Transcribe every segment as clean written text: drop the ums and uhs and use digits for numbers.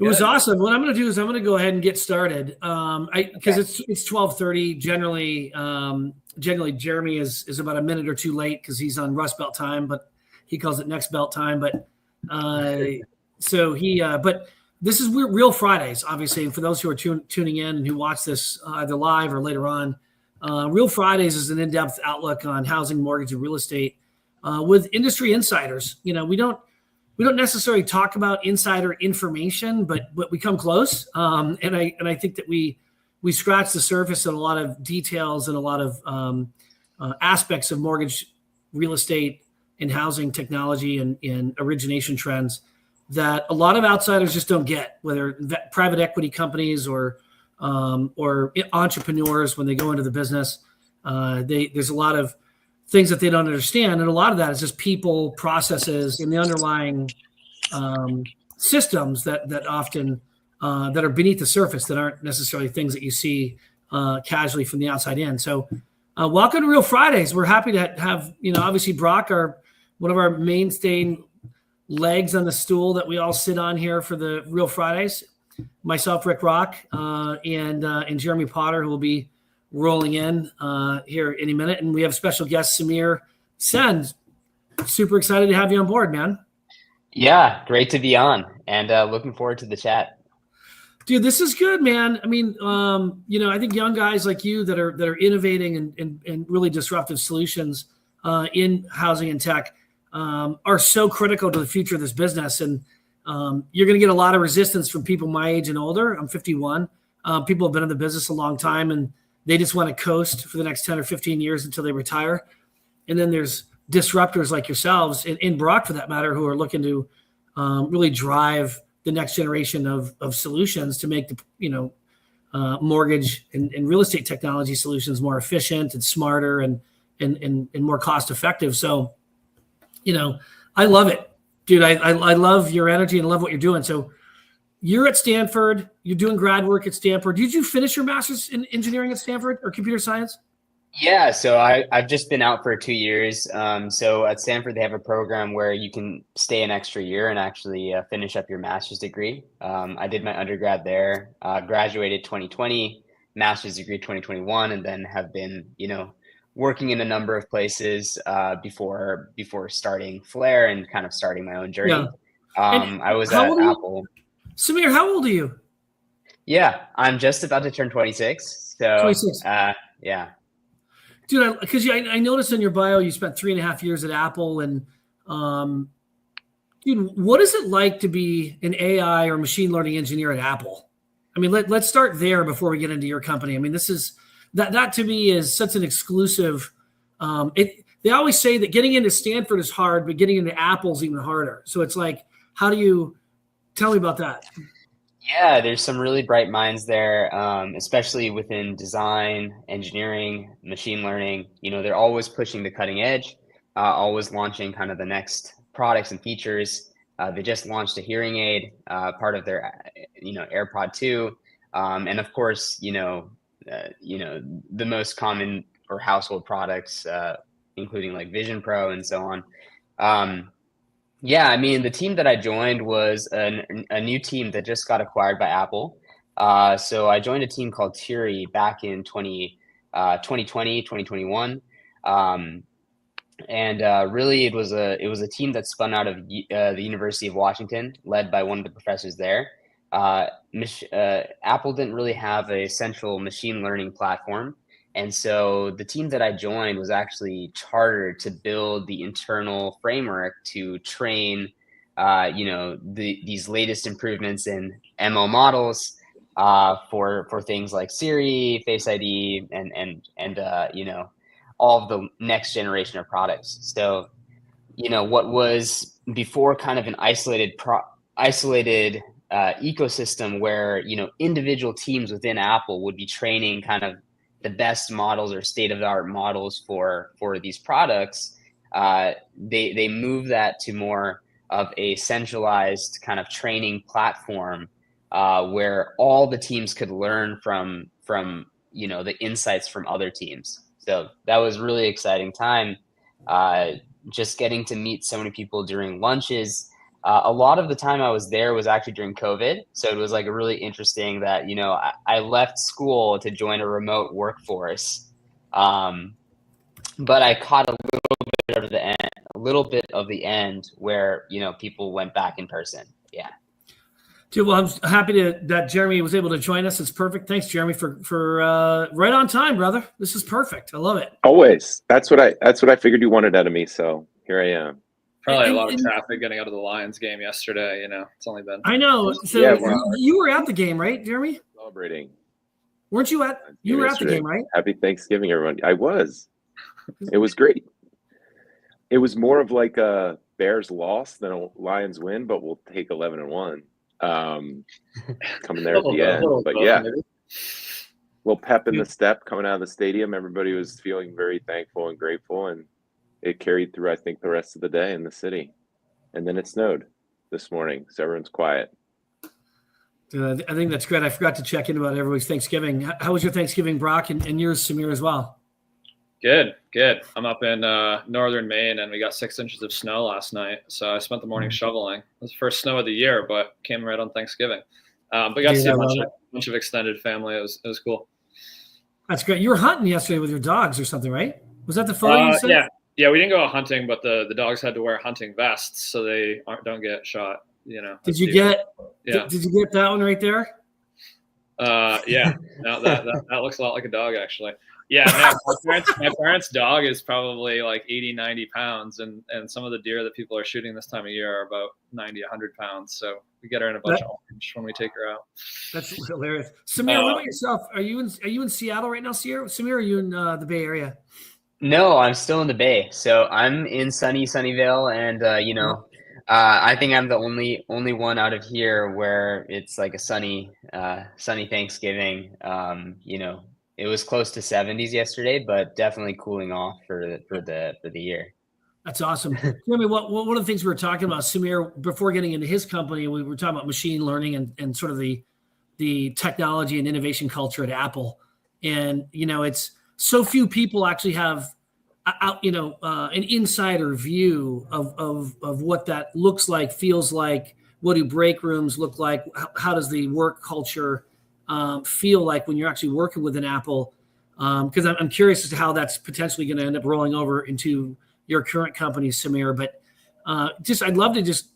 It was awesome. What I'm going to do is I'm going to go ahead and get started. Because it's 12:30. Generally Jeremy is about a minute or two late because he's on Rust Belt time, but he calls it next belt time. But but this is Real Fridays, obviously. And for those who are tuning in and who watch this either live or later on, Real Fridays is an in-depth outlook on housing, mortgage, and real estate with industry insiders. We don't necessarily talk about insider information, but we come close. And I think that we scratch the surface in a lot of details and a lot of aspects of mortgage, real estate, and housing technology and origination trends that a lot of outsiders just don't get, whether private equity companies or entrepreneurs when they go into the business. There's a lot of things that they don't understand, and a lot of that is just people, processes, and the underlying systems that often that are beneath the surface that aren't necessarily things that you see casually from the outside in. So welcome to Real Fridays. We're happy to have, obviously Brock, one of our mainstay legs on the stool that we all sit on here for the Real Fridays. Myself, Rick Roque, and Jeremy Potter, who will be rolling in here any minute. And we have special guest Samir Sen. Super excited to have you on board, man. Yeah, great to be on, and looking forward to the chat. Dude, this is good, man. I mean, I think young guys like you that are innovating and really disruptive solutions in housing and tech are so critical to the future of this business. And you're going to get a lot of resistance from people my age and older. I'm 51. People have been in the business a long time, and they just want to coast for the next 10 or 15 years until they retire. And then there's disruptors like yourselves, and Brock for that matter, who are looking to really drive the next generation of solutions to make the mortgage and real estate technology solutions more efficient and smarter and more cost effective. So, I love it, dude. I love your energy and love what you're doing. So you're at Stanford, you're doing grad work at Stanford. Did you finish your master's in engineering at Stanford or computer science? Yeah, so I've just been out for 2 years. So at Stanford, they have a program where you can stay an extra year and actually finish up your master's degree. I did my undergrad there, graduated 2020, master's degree 2021, and then have been, working in a number of places before starting Flair and kind of starting my own journey. Yeah. I was at Apple. Samir, how old are you? Yeah, I'm just about to turn 26. So 26. Yeah. Dude, because I noticed in your bio you spent 3.5 years at Apple, and dude, what is it like to be an AI or machine learning engineer at Apple? I mean, let's start there before we get into your company. I mean, this is that to me is such an exclusive. They always say that getting into Stanford is hard, but getting into Apple is even harder. So it's like, how do you tell me about that? Yeah, there's some really bright minds there, especially within design, engineering, machine learning. They're always pushing the cutting edge, always launching kind of the next products and features. They just launched a hearing aid, part of their, AirPod 2. And of course, the most common or household products, including like Vision Pro and so on. Yeah, I mean, the team that I joined was a new team that just got acquired by Apple. So I joined a team called Thierry back in 2020, 2021. Really it was a team that spun out of the University of Washington, led by one of the professors there. Apple didn't really have a central machine learning platform. And so the team that I joined was actually chartered to build the internal framework to train, these latest improvements in ML models for things like Siri, Face ID, and all of the next generation of products. So, what was before kind of an isolated ecosystem where individual teams within Apple would be training kind of the best models or state-of-the-art models for these products, they move that to more of a centralized kind of training platform where all the teams could learn from the insights from other teams. So that was really exciting time. Just getting to meet so many people during lunches, A lot of the time I was there was actually during COVID. So it was like really interesting that, I left school to join a remote workforce. But I caught a little bit of the end where, people went back in person. Yeah. Dude, well, I'm happy that Jeremy was able to join us. It's perfect. Thanks, Jeremy, for right on time, brother. This is perfect. I love it. Always. That's what I figured you wanted out of me. So here I am. Probably a lot of traffic getting out of the Lions game yesterday. It's only been. I know. So Yeah, you were at the game, right, Jeremy? Celebrating. Weren't you at? You were at the game, right? Happy Thanksgiving, everyone. I was. It was great. It was more of like a Bears loss than a Lions win, but we'll take 11-1. Coming there at the end, but yeah, little pep in the step coming out of the stadium. Everybody was feeling very thankful and grateful, and it carried through, I think, the rest of the day in the city. And then it snowed this morning, so everyone's quiet. Dude, I think that's great. I forgot to check in about everybody's Thanksgiving. How was your Thanksgiving, Brock, and yours, Samir, as well? Good. I'm up in northern Maine, and we got 6 inches of snow last night. So I spent the morning shoveling. It was the first snow of the year, but came right on Thanksgiving. But got to see a bunch of extended family. It was cool. That's great. You were hunting yesterday with your dogs or something, right? Was that the photo you said? Yeah. We didn't go out hunting, but the dogs had to wear hunting vests so they don't get shot. Did you get that one right there? Yeah. No, that looks a lot like a dog, actually. Yeah, my parents' dog is probably like 80, 90 pounds, and some of the deer that people are shooting this time of year are about 90, 100 pounds. So we get her in a bunch of orange when we take her out. That's hilarious. Samir, what about yourself? Are you in Seattle right now, Samir? Are you in the Bay Area? No, I'm still in the Bay. So I'm in Sunnyvale, and I think I'm the only one out of here where it's like a sunny Thanksgiving. It was close to 70s yesterday, but definitely cooling off for the year. That's awesome. Jeremy, one of the things we were talking about, Samir, before getting into his company, we were talking about machine learning and sort of the technology and innovation culture at Apple. And, it's so few people actually have an insider view of what that looks like, feels like. What do break rooms look like? How does the work culture feel like when you're actually working with an Apple? Because I'm curious as to how that's potentially going to end up rolling over into your current company, Samir. But I'd love to just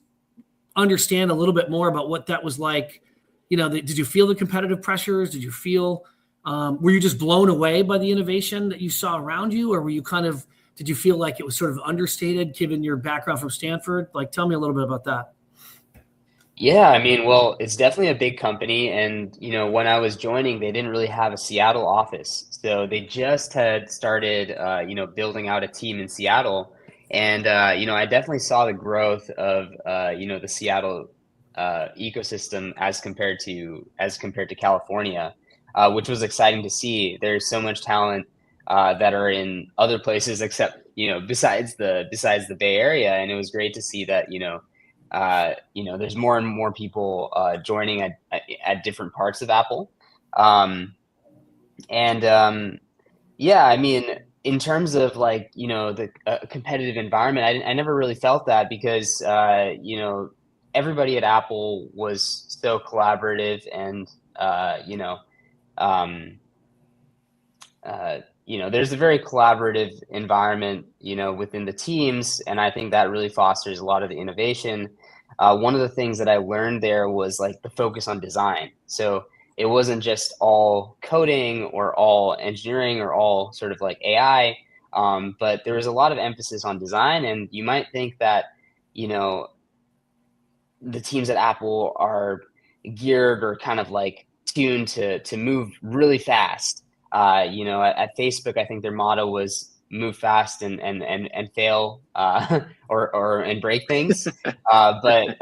understand a little bit more about what that was like. Did you feel the competitive pressures? Did you feel, were you just blown away by the innovation that you saw around you? Or did you feel like it was sort of understated given your background from Stanford? Like, tell me a little bit about that. Yeah, I mean, well, it's definitely a big company. And, when I was joining, they didn't really have a Seattle office. So they just had started, building out a team in Seattle. And, I definitely saw the growth of, the Seattle ecosystem as compared to California, which was exciting to see. There's so much talent that are in other places except, besides the Bay Area. And it was great to see that, there's more and more people joining at different parts of Apple. Yeah, I mean, in terms of like, the competitive environment, I never really felt that because, everybody at Apple was so collaborative and, there's a very collaborative environment, within the teams. And I think that really fosters a lot of the innovation. One of the things that I learned there was like the focus on design. So it wasn't just all coding or all engineering or all sort of like AI, but there was a lot of emphasis on design. And you might think that, the teams at Apple are geared or kind of like tuned to move really fast. At Facebook, I think their motto was move fast and fail and break things. But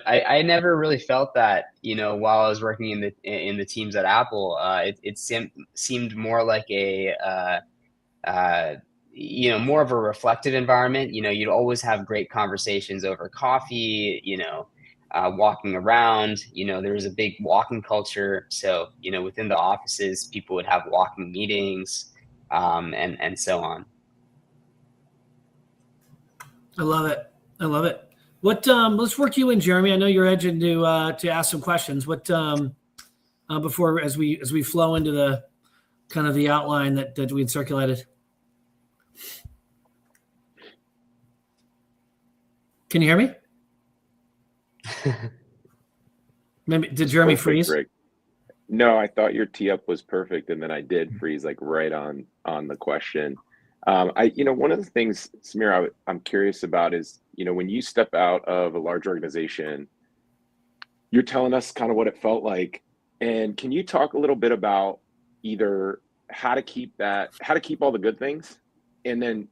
I never really felt that, while I was working in the teams at Apple. It seemed more like more of a reflective environment. You'd always have great conversations over coffee, walking around. There was a big walking culture. So, within the offices, people would have walking meetings, and so on. I love it. What let's work you in, Jeremy. I know you're edging to ask some questions. What before as we flow into the kind of the outline that we'd circulated. Can you hear me? Maybe did Jeremy freeze? Rick. No, I thought your tee up was perfect, and then I did freeze like right on the question. One of the things, Samir, I'm curious about is, when you step out of a large organization, you're telling us kind of what it felt like. And can you talk a little bit about either how to keep all the good things, and then,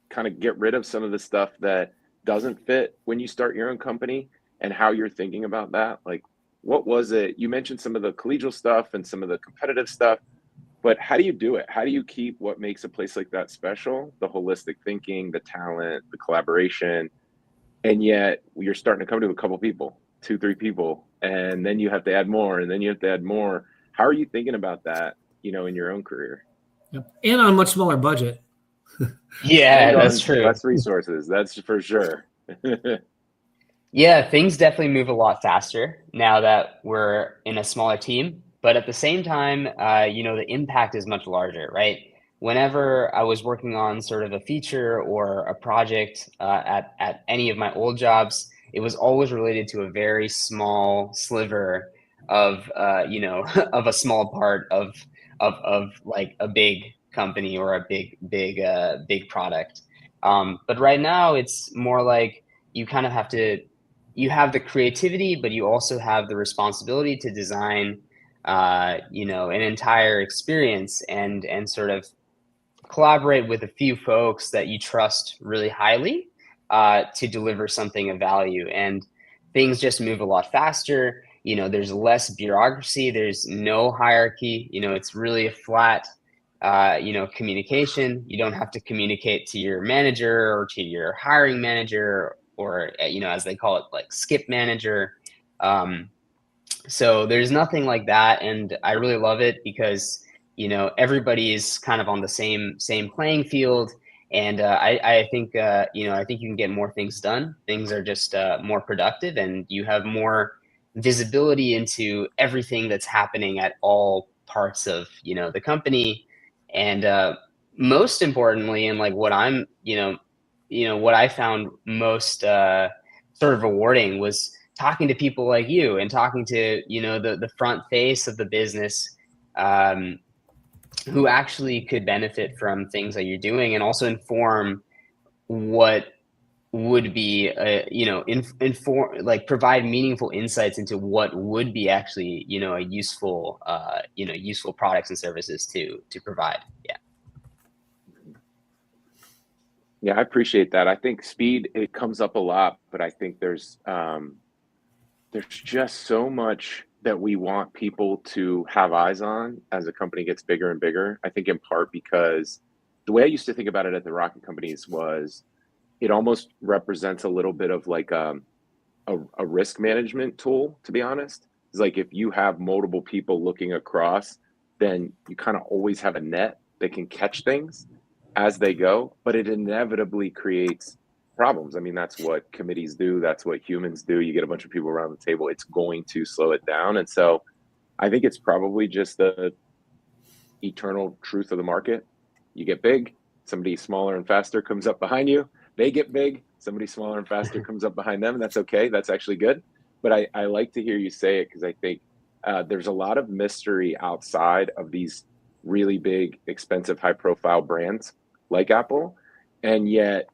kind of get rid of some of the stuff that doesn't fit when you start your own company, and how you're thinking about that? Like, what was it? You mentioned some of the collegial stuff and some of the competitive stuff, but how do you do it? How do you keep what makes a place like that special? The holistic thinking, the talent, the collaboration, and yet you're starting to come to a couple people, 2-3 people, and then you have to add more, and then you have to add more. How are you thinking about that, in your own career? Yep. And on a much smaller budget. Yeah, that's true. Less resources, that's for sure. Yeah, things definitely move a lot faster now that we're in a smaller team. But at the same time, the impact is much larger, right? Whenever I was working on sort of a feature or a project at any of my old jobs, it was always related to a very small sliver of, of a small part of like a big company or a big product. But right now, it's more like you kind of you have the creativity, but you also have the responsibility to design, an entire experience and sort of collaborate with a few folks that you trust really highly to deliver something of value. And things just move a lot faster. There's less bureaucracy. There's no hierarchy. It's really a flat, communication. You don't have to communicate to your manager or to your hiring manager, or, as they call it, like skip manager. So there's nothing like that. And I really love it because, everybody is kind of on the same playing field. And I think, I think you can get more things done. Things are just more productive, and you have more visibility into everything that's happening at all parts of, the company. And most importantly, and like what I'm, what I found most sort of rewarding was talking to people like you and talking to, the front face of the business, who actually could benefit from things that you're doing, and also inform what would be, inform, like provide meaningful insights into what would be actually, a useful, useful products and services to provide. Yeah. Yeah, I appreciate that. I think speed, it comes up a lot, but I think there's just so much that we want people to have eyes on as a company gets bigger and bigger. I think in part because the way I used to think about it at the rocket companies was it almost represents a little bit of like a risk management tool, to be honest. It's like if you have multiple people looking across, then you kind of always have a net that can catch things as they go, but it inevitably creates problems. I mean, that's what committees do. That's what humans do. You get a bunch of people around the table, it's going to slow it down. And so I think it's probably just the eternal truth of the market. You get big, somebody smaller and faster comes up behind you. They get big, somebody smaller and faster comes up behind them. And that's okay. That's actually good. But I like to hear you say it because I think there's a lot of mystery outside of these really big, expensive, high profile brands like Apple. And yet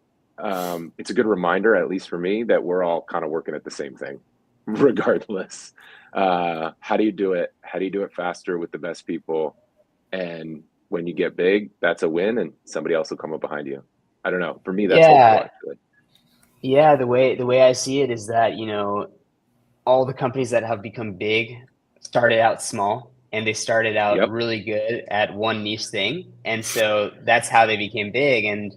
it's a good reminder, at least for me, that we're all kind of working at the same thing, regardless. How do you do it? How do you do it faster with the best people? And when you get big, that's a win, and somebody else will come up behind you. I don't know. For me, that's helpful, actually. Yeah, the way I see it is that, all the companies that have become big started out small, and they started out really good at one niche thing. And so that's how they became big. And,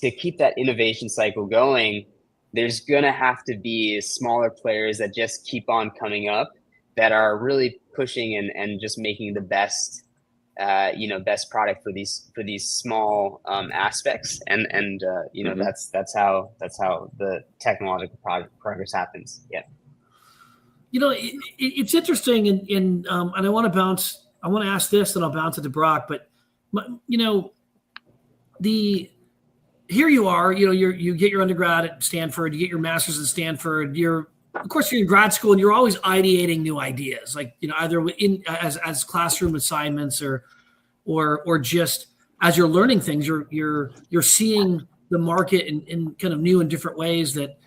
to keep that innovation cycle going, there's going to have to be smaller players that just keep on coming up that are really pushing and just making the best best product for these small aspects, and that's how the technological progress happens. Yeah. It's interesting, and I want to ask this, and I'll bounce it to Brock, but here you are, you get your undergrad at Stanford, you get your master's at Stanford, of course you're in grad school, and you're always ideating new ideas, like, either as classroom assignments or just as you're learning things, you're seeing the market in kind of new and different ways that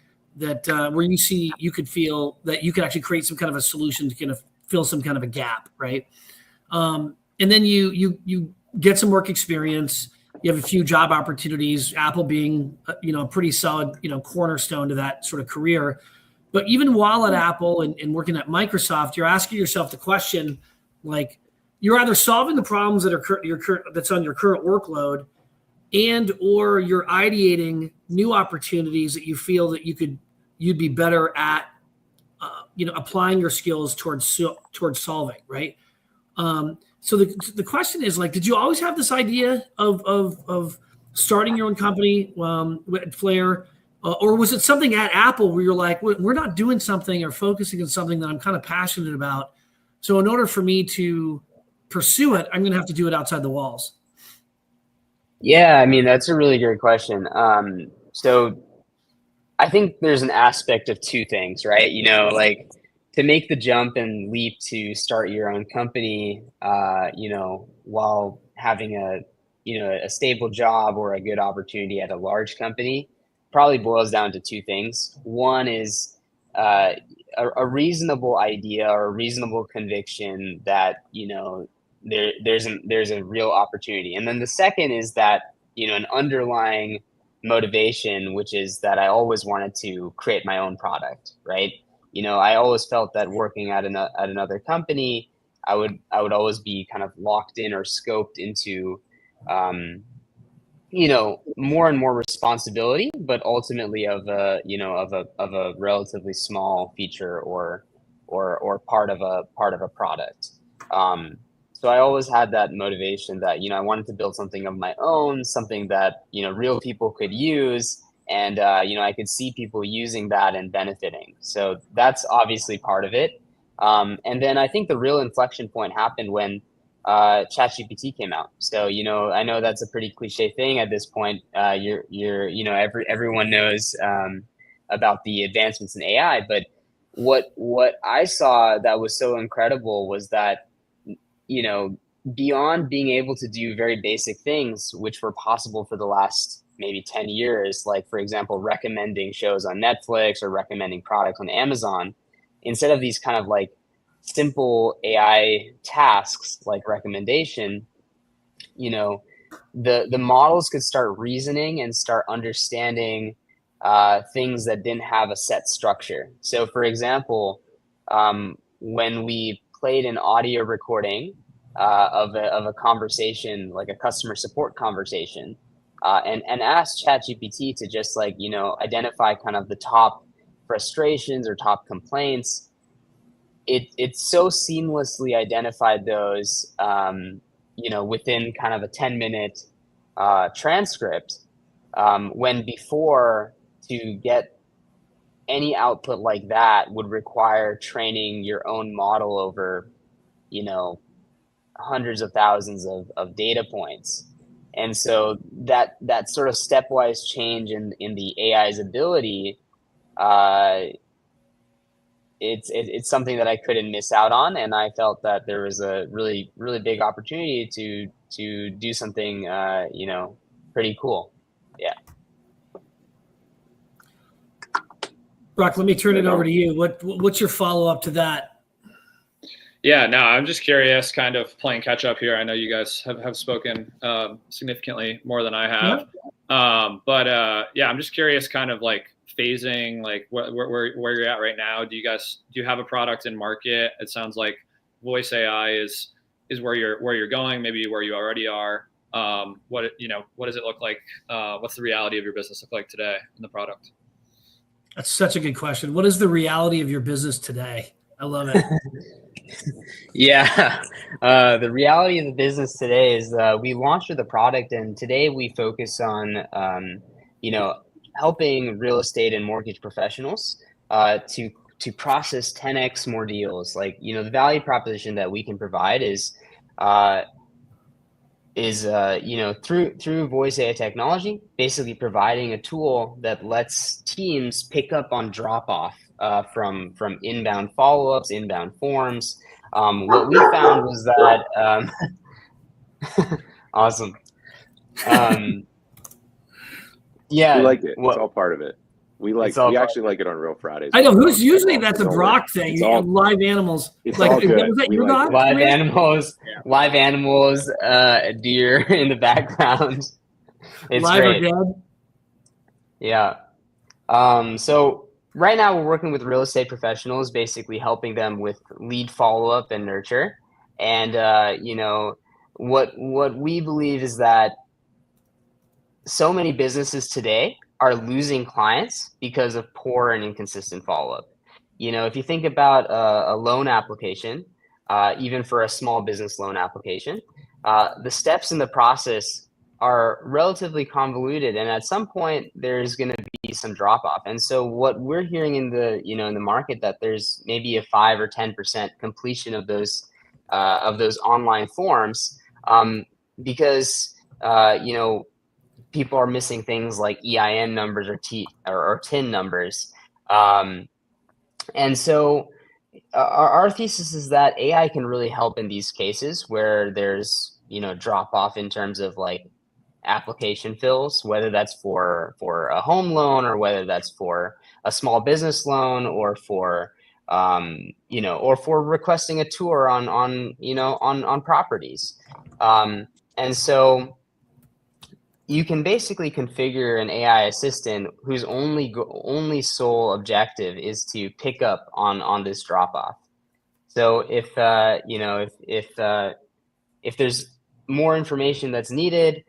where you could feel that you could actually create some kind of a solution to kind of fill some kind of a gap, right? And then you get some work experience. You have a few job opportunities, Apple being a pretty solid cornerstone to that sort of career. But even while at Apple and working at Microsoft, you're asking yourself the question, like, you're either solving the problems that are that's on your current workload, or you're ideating new opportunities that you feel that you'd be better at, applying your skills towards solving, right? So the question is, like, did you always have this idea of starting your own company at Flair, or was it something at Apple where you're like, we're not doing something or focusing on something that I'm kind of passionate about, so in order for me to pursue it, I'm going to have to do it outside the walls? Yeah, I mean, that's a really great question. So I think there's an aspect of two things, right? Like, to make the jump and leap to start your own company, while having a stable job or a good opportunity at a large company, probably boils down to two things. One is a reasonable idea or a reasonable conviction that there's a real opportunity, and then the second is that an underlying motivation, which is that I always wanted to create my own product, right? I always felt that working at another company, I would always be kind of locked in or scoped into more and more responsibility, but ultimately of a relatively small feature or part of a product. So I always had that motivation that I wanted to build something of my own, something that real people could use, and I could see people using that and benefiting. So that's obviously part of it. And then I think the real inflection point happened when ChatGPT came out. So I know that's a pretty cliche thing at this point. Everyone knows about the advancements in AI, but what I saw that was so incredible was that beyond being able to do very basic things, which were possible for the last maybe 10 years, like, for example, recommending shows on Netflix or recommending products on Amazon, instead of these kind of like simple AI tasks like recommendation, the models could start reasoning and start understanding things that didn't have a set structure. So, for example, when we played an audio recording of a conversation, like a customer support conversation, and asked ChatGPT to just identify kind of the top frustrations or top complaints, it so seamlessly identified those, within kind of a 10-minute transcript, when before, to get any output like that would require training your own model over, hundreds of thousands of data points. And so that sort of stepwise change in the AI's ability, it's something that I couldn't miss out on, and I felt that there was a really, really big opportunity to do something pretty cool. Yeah. Brock, let me turn it over to you. What's your follow-up to that? Yeah, no, I'm just curious, kind of playing catch up here. I know you guys have spoken significantly more than I have. Yeah. Yeah, I'm just curious, kind of like phasing, like where you're at right now. Do you have a product in market? It sounds like voice AI is where you're going, maybe where you already are. What does it look like? What's the reality of your business look like today in the product? That's such a good question. What is the reality of your business today? I love it. Yeah. The reality of the business today is we launched with a product, and today we focus on, helping real estate and mortgage professionals to process 10x more deals. Like, the value proposition that we can provide uh, through voice AI technology, basically providing a tool that lets teams pick up on drop off from inbound follow-ups, inbound forms. What we found was that awesome. Yeah, We like it. what It's all part of it. We actually like it on Real Fridays. I know It's usually all- that's a it's all Brock good. thing. It's all- Live animals. It's Like, all good. was that We your like dog? it. live animals, deer in the background. It's Live great. or dead? Yeah. So right now we're working with real estate professionals, basically helping them with lead follow-up and nurture. And what we believe is that so many businesses today are losing clients because of poor and inconsistent follow-up. If you think about a loan application, even for a small business loan application, the steps in the process are relatively convoluted, and at some point there's going to be some drop off. And so what we're hearing in the market, that there's maybe a 5 or 10% completion of those online forms, because people are missing things like EIN numbers or TIN numbers. And so our thesis is that AI can really help in these cases where there's drop off in terms of like application fills, whether that's for a home loan, or whether that's for a small business loan, or for or for requesting a tour on properties. And so you can basically configure an AI assistant whose only sole objective is to pick up on this drop off. So if there's more information that's needed,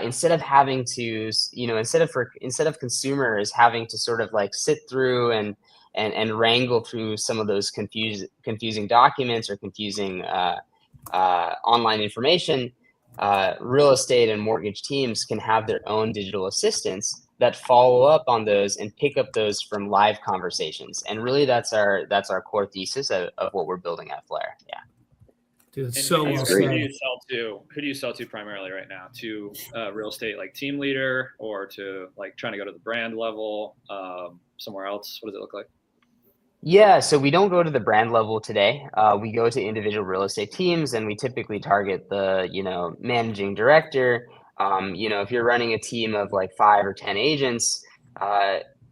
instead of having to, instead of consumers having to sort of like sit through and wrangle through some of those confusing documents or confusing online information, real estate and mortgage teams can have their own digital assistants that follow up on those and pick up those from live conversations. And really, that's our core thesis of what we're building at Flair. Yeah. Dude, And so well who said. do you sell to primarily right now? To real estate like team leader, or to like trying to go to the brand level somewhere else? What does it look like? Yeah, so we don't go to the brand level today. We go to individual real estate teams, and we typically target the managing director. If you're running a team of like 5 or 10 agents,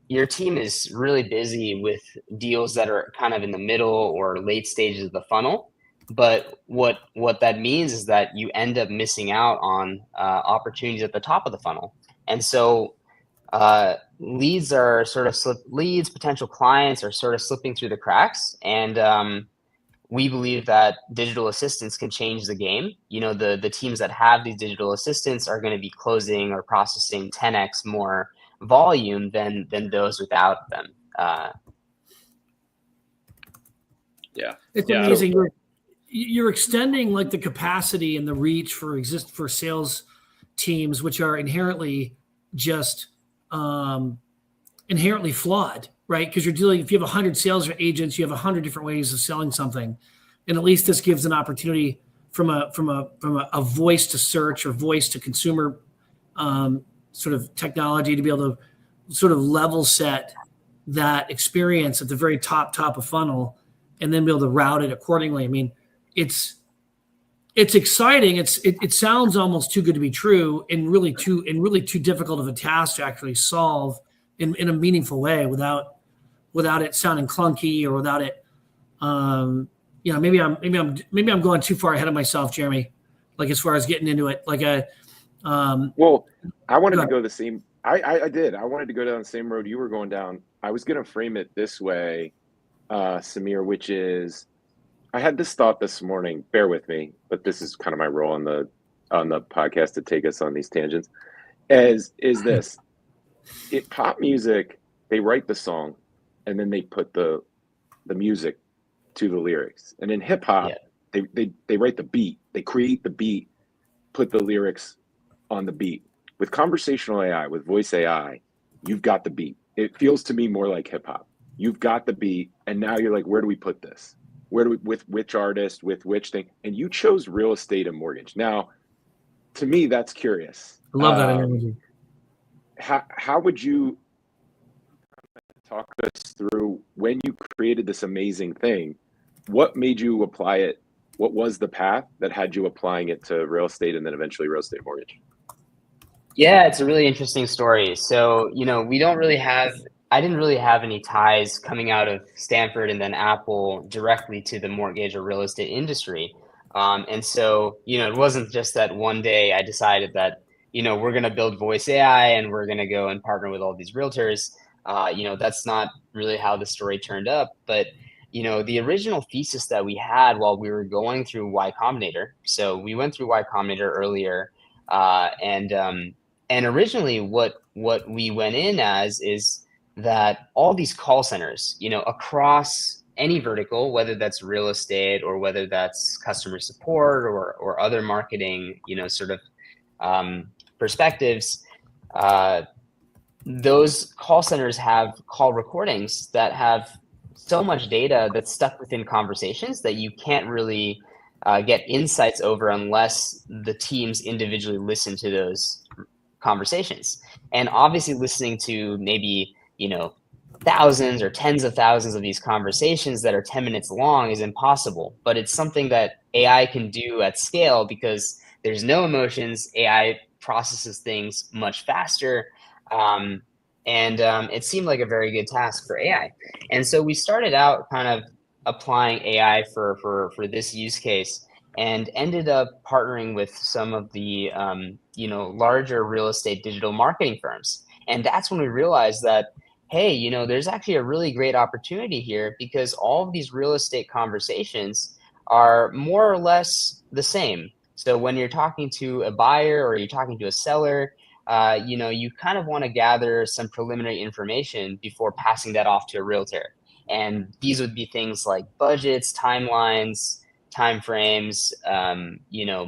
your team is really busy with deals that are kind of in the middle or late stages of the funnel. But what that means is that you end up missing out on opportunities at the top of the funnel. And so leads, potential clients are sort of slipping through the cracks. And we believe that digital assistants can change the game. The teams that have these digital assistants are going to be closing or processing 10x more volume than those without them. It's amazing. You're extending like the capacity and the reach for sales teams, which are inherently just inherently flawed, right? Because if you have 100 sales agents, you have 100 different ways of selling something, and at least this gives an opportunity from a voice to search or voice to consumer sort of technology to be able to sort of level set that experience at the very top of funnel, and then be able to route it accordingly. I mean, it's exciting. It sounds almost too good to be true, and really too difficult of a task to actually solve in a meaningful way without it sounding clunky, or without it. Maybe I'm going too far ahead of myself, Jeremy. Like as far as getting into it, like well, I wanted to go the same. I did. I wanted to go down the same road you were going down. I was going to frame it this way, Samir, which is, I had this thought this morning. Bear with me, but this is kind of my role on the podcast to take us on these tangents. Is this? Pop music, they write the song, and then they put the music to the lyrics. And in hip hop, they write the beat, they create the beat, put the lyrics on the beat. With conversational AI, with voice AI, you've got the beat. It feels to me more like hip hop. You've got the beat, and now you're like, where do we put this? Where do we, with which artist, with which thing? And you chose real estate and mortgage. Now, to me, that's curious. I love that analogy. How would you talk us through when you created this amazing thing? What made you apply it? What was the path that had you applying it to real estate and then eventually real estate mortgage? Yeah, it's a really interesting story. So, I didn't really have any ties coming out of Stanford and then Apple directly to the mortgage or real estate industry. And so, it wasn't just that one day I decided that, we're going to build voice AI and we're going to go and partner with all these realtors. That's not really how the story turned up. But, the original thesis that we had while we were going through Y Combinator. So we went through Y Combinator earlier, and originally what we went in as is that all these call centers, across any vertical, whether that's real estate or whether that's customer support or other marketing, perspectives, those call centers have call recordings that have so much data that's stuck within conversations that you can't really get insights over unless the teams individually listen to those conversations. And obviously listening to maybe, thousands or tens of thousands of these conversations that are 10 minutes long is impossible, but it's something that AI can do at scale because there's no emotions. AI processes things much faster. It seemed like a very good task for AI. And so we started out kind of applying AI for this use case and ended up partnering with some of the, larger real estate digital marketing firms. And that's when we realized that, hey, there's actually a really great opportunity here because all of these real estate conversations are more or less the same. So when you're talking to a buyer or you're talking to a seller, you kind of want to gather some preliminary information before passing that off to a realtor. And these would be things like budgets, timelines, timeframes,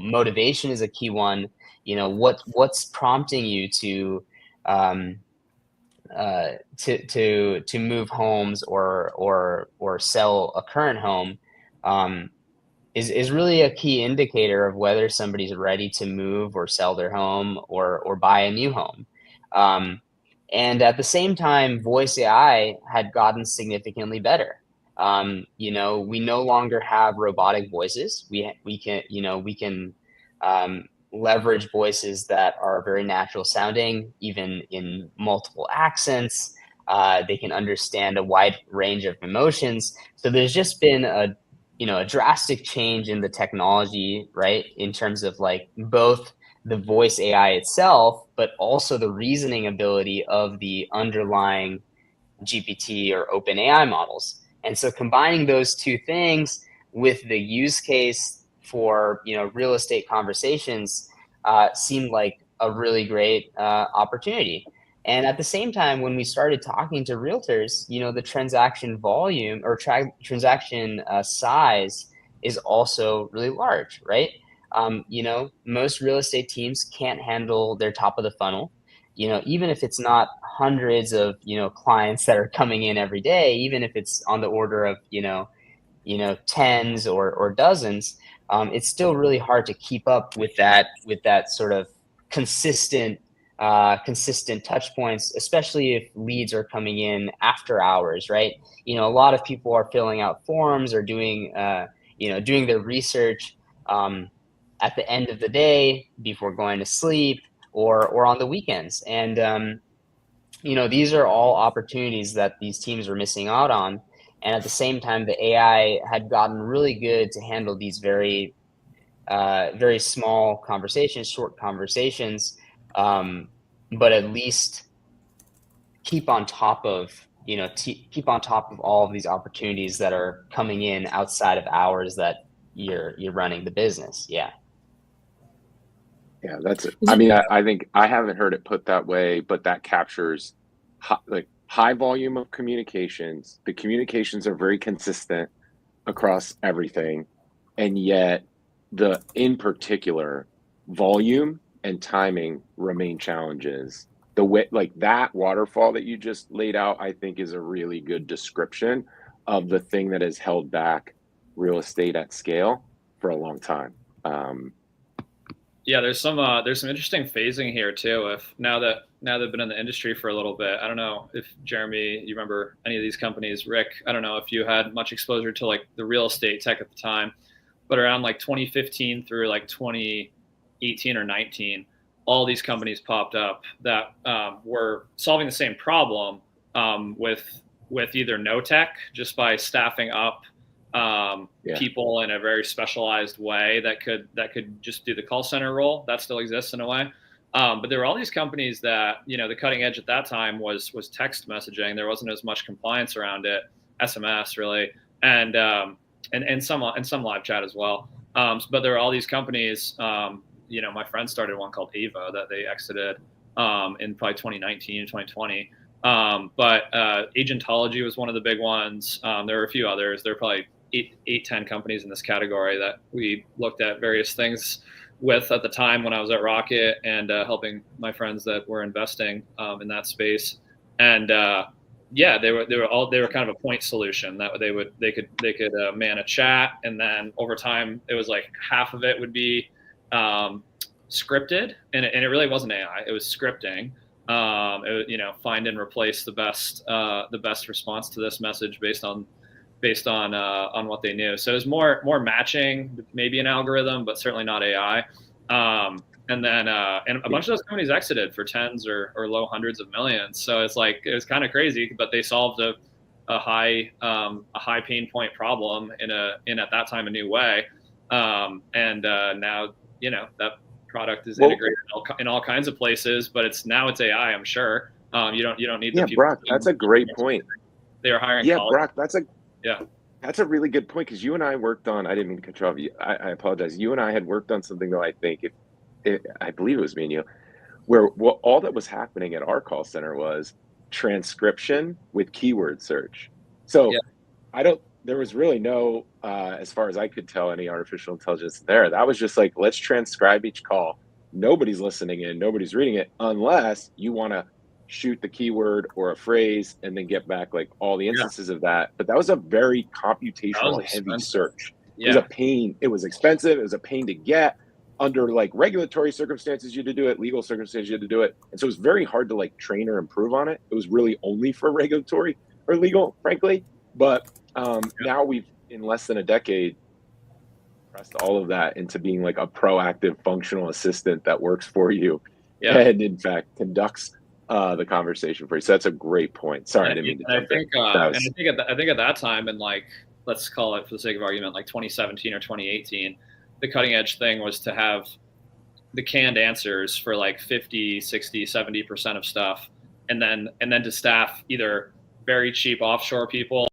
motivation is a key one. What's prompting you to move homes or sell a current home is really a key indicator of whether somebody's ready to move or sell their home or buy a new home. And at the same time, voice AI had gotten significantly better. We no longer have robotic voices. We can leverage voices that are very natural sounding, even in multiple accents. They can understand a wide range of emotions. So there's just been a drastic change in the technology, right? In terms of like both the voice AI itself, but also the reasoning ability of the underlying GPT or OpenAI models. And so combining those two things with the use case for, real estate conversations seemed like a really great opportunity. And at the same time, when we started talking to realtors, the transaction volume or transaction size is also really large, right? Most real estate teams can't handle their top of the funnel. Even if it's not hundreds of, clients that are coming in every day, even if it's on the order of, tens or dozens, it's still really hard to keep up with that sort of consistent touch points, especially if leads are coming in after hours, right? A lot of people are filling out forms or doing their research at the end of the day before going to sleep or on the weekends. And, these are all opportunities that these teams were missing out on. And at the same time, the AI had gotten really good to handle these very, very small conversations, short conversations, but at least keep on top of all of these opportunities that are coming in outside of hours that you're running the business. Yeah. Yeah, that's it. I mean, I think I haven't heard it put that way, but that captures high volume of communications. The communications are very consistent. across everything, and yet in particular, volume and timing remain challenges. The way, like that waterfall that you just laid out, I think is a really good description of the thing that has held back real estate at scale for a long time. Yeah, there's some interesting phasing here too. If now they've been in the industry for a little bit, I don't know if Jeremy, you remember any of these companies. Rick, I don't know if you had much exposure to like the real estate tech at the time, but around like 2015 through like 2018 or 19, all these companies popped up that were solving the same problem with either no tech, just by staffing up people in a very specialized way that could just do the call center role. That still exists in a way. But there were all these companies that, the cutting edge at that time was text messaging. There wasn't as much compliance around it, SMS really, and some live chat as well. But there were all these companies. My friend started one called Ava that they exited in probably 2019, 2020. But Agentology was one of the big ones. There were a few others. There were probably 10 companies in this category that we looked at various things with at the time when I was at Rocket and helping my friends that were investing in that space. And they were kind of a point solution that they could man a chat, and then over time it was like half of it would be scripted, and it really wasn't AI. It was scripting. Find and replace the best response to this message based on what they knew. So it was more matching, maybe an algorithm, but certainly not AI. And a bunch of those companies exited for tens or low hundreds of millions. So it was kind of crazy, but they solved a high pain point problem in at that time a new way. Now that product is integrated in all kinds of places, but it's AI. I'm sure you don't need the people. Brock, that's a great point. They are hiring. Yeah, Brock, that's a really good point, because you and I worked on. I didn't mean to cut you off. I apologize. You and I had worked on something that I think I believe it was me and you, where all that was happening at our call center was transcription with keyword search. So there was really no, as far as I could tell, any artificial intelligence there. That was just like, let's transcribe each call. Nobody's listening in, nobody's reading it, unless you want to shoot the keyword or a phrase and then get back like all the instances of that. But that was a very computational heavy search. It was a pain. It was expensive. It was a pain to get. Under like regulatory circumstances, you had to do it, legal circumstances, you had to do it. And so it was very hard to like train or improve on it. It was really only for regulatory or legal, frankly. But now we've, in less than a decade, pressed all of that into being like a proactive functional assistant that works for you and in fact conducts the conversation for you. So that's a great point. Sorry, I didn't mean to jump in. I think at that time, in like, let's call it for the sake of argument, like 2017 or 2018, the cutting edge thing was to have the canned answers for like 50, 60, 70% of stuff. And then to staff either very cheap offshore people,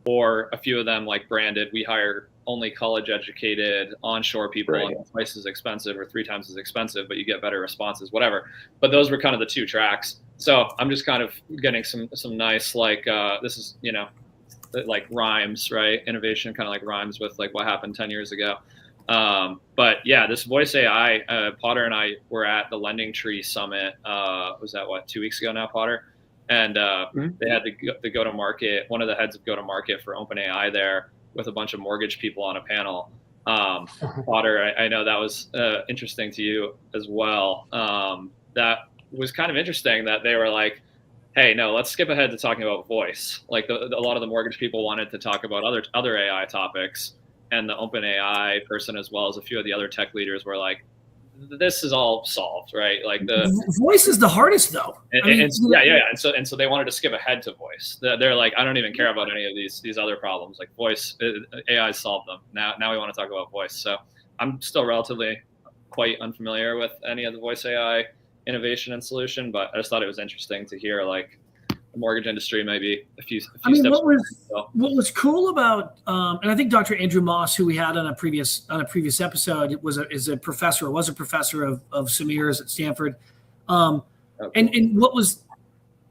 or a few of them like branded, we hire only college educated onshore people, and twice as expensive or 3 times as expensive, but you get better responses, whatever. But those were kind of the two tracks. So I'm just kind of getting some nice, like, this is, like rhymes, right? Innovation kind of like rhymes with like what happened 10 years ago. But yeah, this voice AI, Potter and I were at the Lending Tree Summit. Was that 2 weeks ago now, Potter? And they had the go to market, one of the heads of go to market for OpenAI there, with a bunch of mortgage people on a panel. Potter, I know that was interesting to you as well. That was kind of interesting that they were like, hey, no, let's skip ahead to talking about voice. Like a lot of the mortgage people wanted to talk about other AI topics. And the OpenAI person, as well as a few of the other tech leaders, were like, this is all solved, right? Like the voice is the hardest though. And so they wanted to skip ahead to voice. They're like, I don't even care about any of these other problems. Like voice, AI solved them. Now we want to talk about voice. So I'm still relatively quite unfamiliar with any of the voice AI innovation and solution, but I just thought it was interesting to hear like the mortgage industry maybe a few steps. What was cool about, and I think Dr. Andrew Moss, who we had on a previous episode, was a professor of Samir's at Stanford. And what was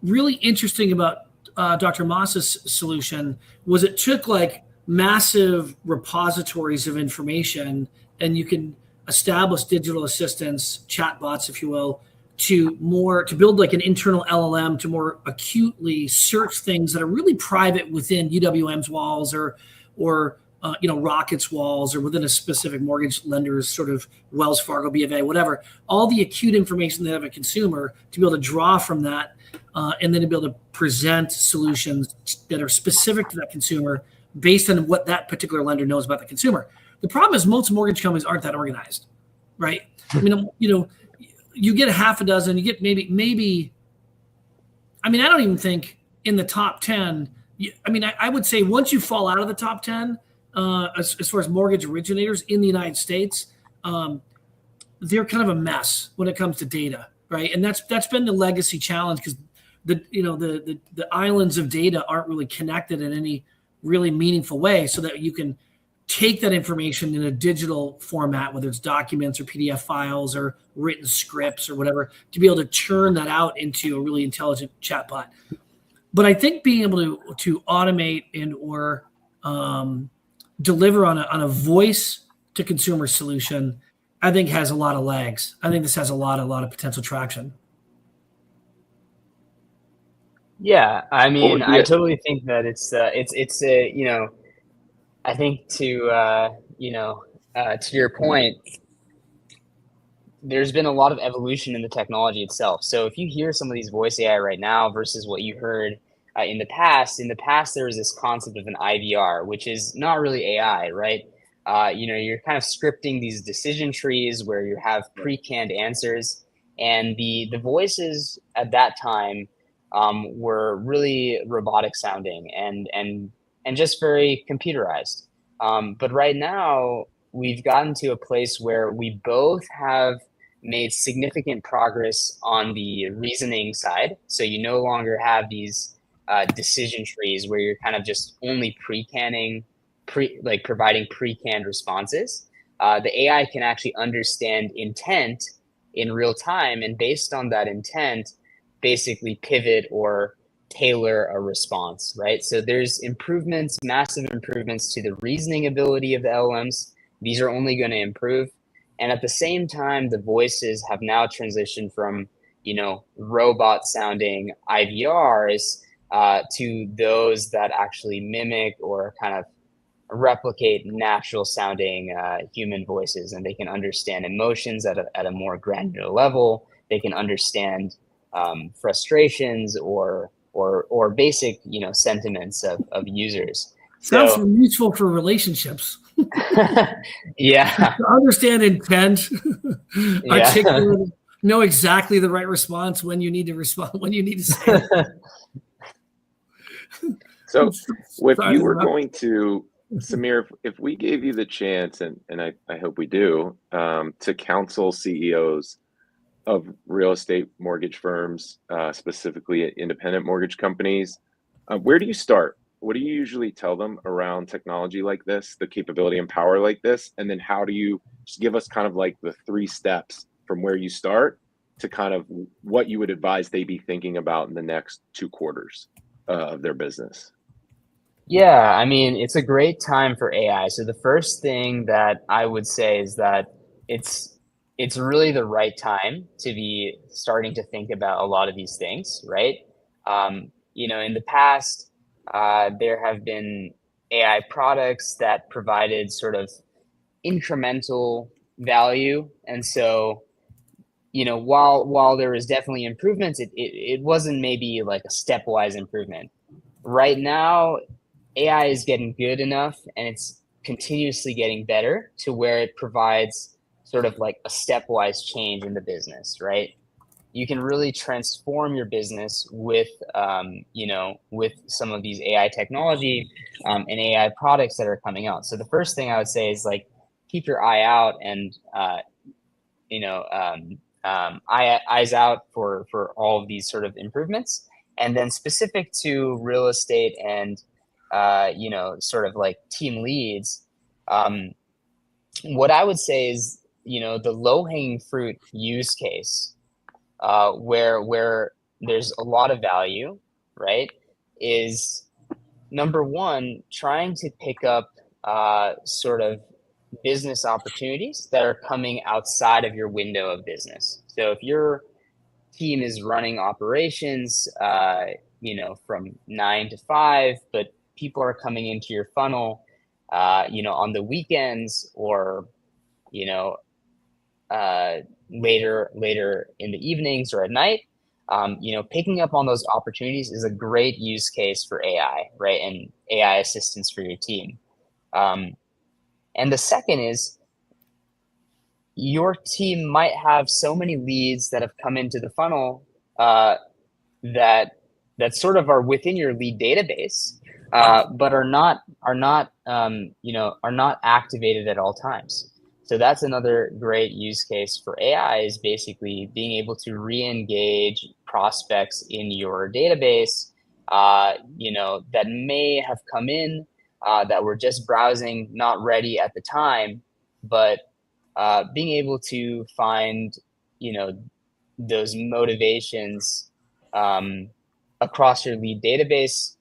really interesting about Dr. Moss's solution was it took like massive repositories of information, and you can establish digital assistants, chatbots, if you will, to build like an internal LLM to more acutely search things that are really private within UWM's walls or Rocket's walls, or within a specific mortgage lender's sort of Wells Fargo, B of A, whatever. All the acute information they have a consumer to be able to draw from that, and then to be able to present solutions that are specific to that consumer based on what that particular lender knows about the consumer. The problem is most mortgage companies aren't that organized, right? I mean, you get a half a dozen, you get maybe. I mean, I don't even think in the top 10. I would say once you fall out of the top 10, as far as mortgage originators in the United States, they're kind of a mess when it comes to data, right? And that's been the legacy challenge, because the islands of data aren't really connected in any really meaningful way, so that you can take that information in a digital format, whether it's documents or PDF files or written scripts or whatever, to be able to churn that out into a really intelligent chatbot. But I think being able to automate and or deliver on a voice to consumer solution, I think has a lot of legs. I think this has a lot of potential traction. Yeah, I mean, I totally think that it's I think to your point, there's been a lot of evolution in the technology itself. So if you hear some of these voice AI right now versus what you heard in the past there was this concept of an IVR, which is not really AI, right? You're kind of scripting these decision trees where you have pre-canned answers, and the voices at that time were really robotic sounding and just very computerized. But right now we've gotten to a place where we both have made significant progress on the reasoning side. So you no longer have these decision trees where you're kind of just only providing pre-canned responses. The AI can actually understand intent in real time, and based on that intent, basically pivot or tailor a response, right? So there's massive improvements to the reasoning ability of the LLMs. These are only going to improve. And at the same time, the voices have now transitioned from, robot sounding IVRs to those that actually mimic or kind of replicate natural sounding human voices, and they can understand emotions at a more granular level. They can understand frustrations or basic, sentiments of users. Sounds useful for relationships. Yeah. To understand intent, articulate, know exactly the right response when you need to respond, when you need to say it. So if you were going to, Samir, if we gave you the chance, and I hope we do, to counsel CEOs of real estate mortgage firms, specifically independent mortgage companies, where do you start? What do you usually tell them around technology like this, the capability and power like this? And then how do you just give us kind of like the 3 steps from where you start to kind of what you would advise they be thinking about in the next 2 quarters of their business? Yeah, I mean, it's a great time for AI. So the first thing that I would say is that it's really the right time to be starting to think about a lot of these things, right? In the past, there have been AI products that provided sort of incremental value. And so, while there was definitely improvements, it wasn't maybe like a stepwise improvement. Right now, AI is getting good enough, and it's continuously getting better to where it provides sort of like a stepwise change in the business, right? You can really transform your business with some of these AI technology and AI products that are coming out. So the first thing I would say is like, keep your eye out and, eyes out for all of these sort of improvements. And then specific to real estate and, sort of like team leads, what I would say is, the low-hanging fruit use case, where there's a lot of value, right, is number one, trying to pick up sort of business opportunities that are coming outside of your window of business. So if your team is running operations, from 9 to 5, but people are coming into your funnel, on the weekends or, later in the evenings or at night, picking up on those opportunities is a great use case for AI, right? And AI assistance for your team. And the second is your team might have so many leads that have come into the funnel that sort of are within your lead database, but are not activated at all times. So that's another great use case for AI, is basically being able to re-engage prospects in your database, that may have come in, that were just browsing, not ready at the time, but being able to find, those motivations across your lead database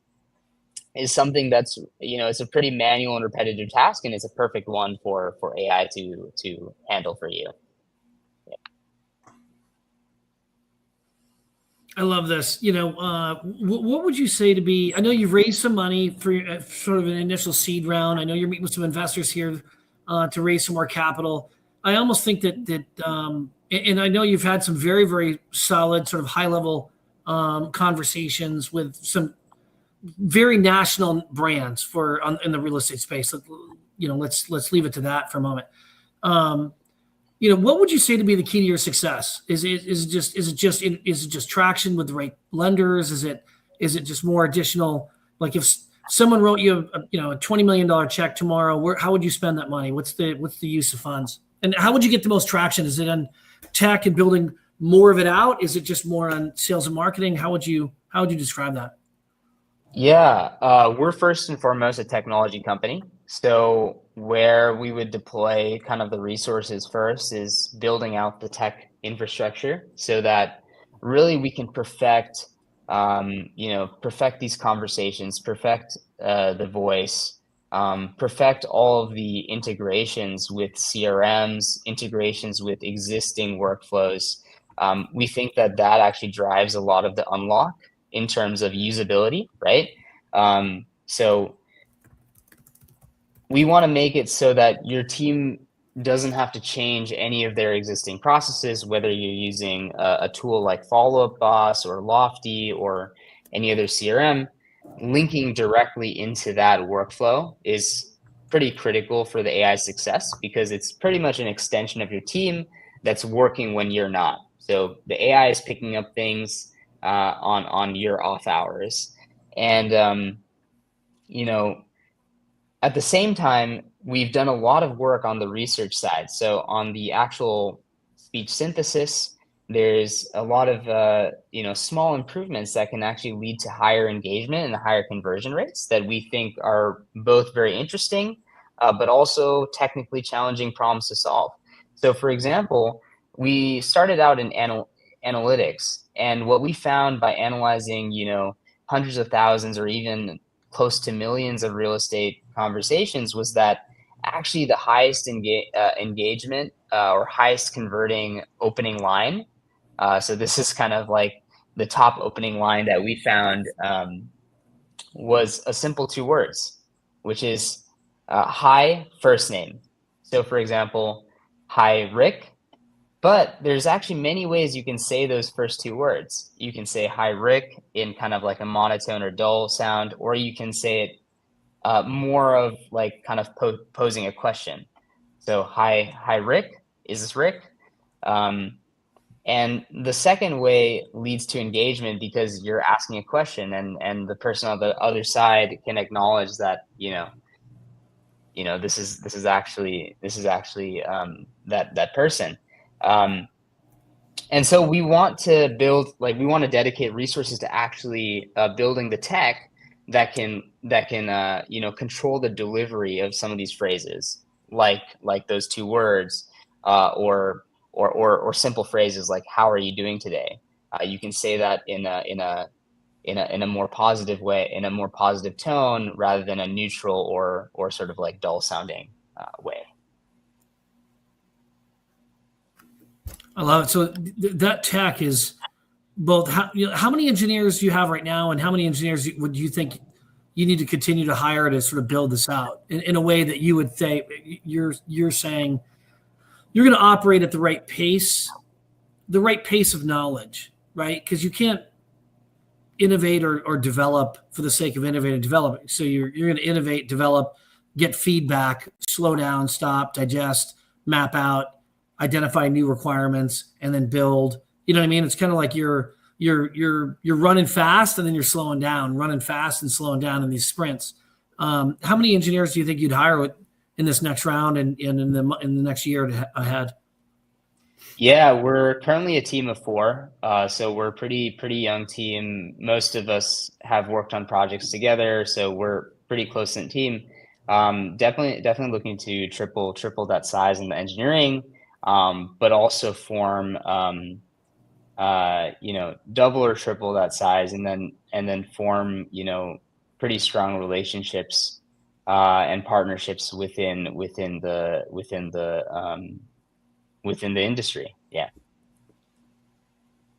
is something that's, it's a pretty manual and repetitive task, and it's a perfect one for AI to handle for you. I love this. What would you say to be, I know you've raised some money for sort of an initial seed round. I know you're meeting with some investors here to raise some more capital. I almost think that and I know you've had some very, very solid sort of high level conversations with some very national brands in the real estate space. Let's leave it to that for a moment. What would you say to be the key to your success? Is it just traction with the right lenders? Is it just more additional? Like if someone wrote you a $20 million check tomorrow, how would you spend that money? What's the use of funds? And how would you get the most traction? Is it on tech and building more of it out? Is it just more on sales and marketing? How would you describe that? Yeah, we're first and foremost a technology company. So where we would deploy kind of the resources first is building out the tech infrastructure so that really we can perfect these conversations, perfect the voice, perfect all of the integrations with CRMs, integrations with existing workflows. We think that actually drives a lot of the unlock in terms of usability, right? So we want to make it so that your team doesn't have to change any of their existing processes, whether you're using a tool like Follow Up Boss or Lofty or any other CRM. Linking directly into that workflow is pretty critical for the AI success, because it's pretty much an extension of your team that's working when you're not. So the AI is picking up things on your off hours. And, at the same time, we've done a lot of work on the research side. So on the actual speech synthesis, there's a lot of, small improvements that can actually lead to higher engagement and higher conversion rates that we think are both very interesting, but also technically challenging problems to solve. So for example, we started out in analytics, and what we found by analyzing, hundreds of thousands or even close to millions of real estate conversations was that actually the highest engagement or highest converting opening line. So this is kind of like the top opening line that we found was a simple 2 words, which is hi first name. So for example, hi Rick. But there's actually many ways you can say those first 2 words. You can say hi Rick in kind of like a monotone or dull sound, or you can say it more of like kind of posing a question. So hi Rick, is this Rick? And the second way leads to engagement because you're asking a question, and the person on the other side can acknowledge that this is actually that person. And so we want to dedicate resources to actually building the tech that can control the delivery of some of these phrases, like those 2 words, or simple phrases like "How are you doing today?" You can say that in in a more positive way, in a more positive tone, rather than a neutral or sort of like dull sounding way. I love it. So that tech is both. How many engineers do you have right now, and how many engineers would you think you need to continue to hire to sort of build this out in a way that you would say you're saying you're going to operate at the right pace of knowledge, right? Because you can't innovate or develop for the sake of innovating and developing. So you're going to innovate, develop, get feedback, slow down, stop, digest, map out, identify new requirements, and then build. You know what I mean? It's kind of like you're running fast and then you're slowing down, running fast and slowing down in these sprints. How many engineers do you think you'd hire in this next round and in the next year ahead? Yeah, we're currently a team of 4. So we're a pretty young team. Most of us have worked on projects together, so we're pretty close-knit team. Definitely looking to triple that size in the engineering, but also form double or triple that size, and then form pretty strong relationships and partnerships within the industry. Yeah.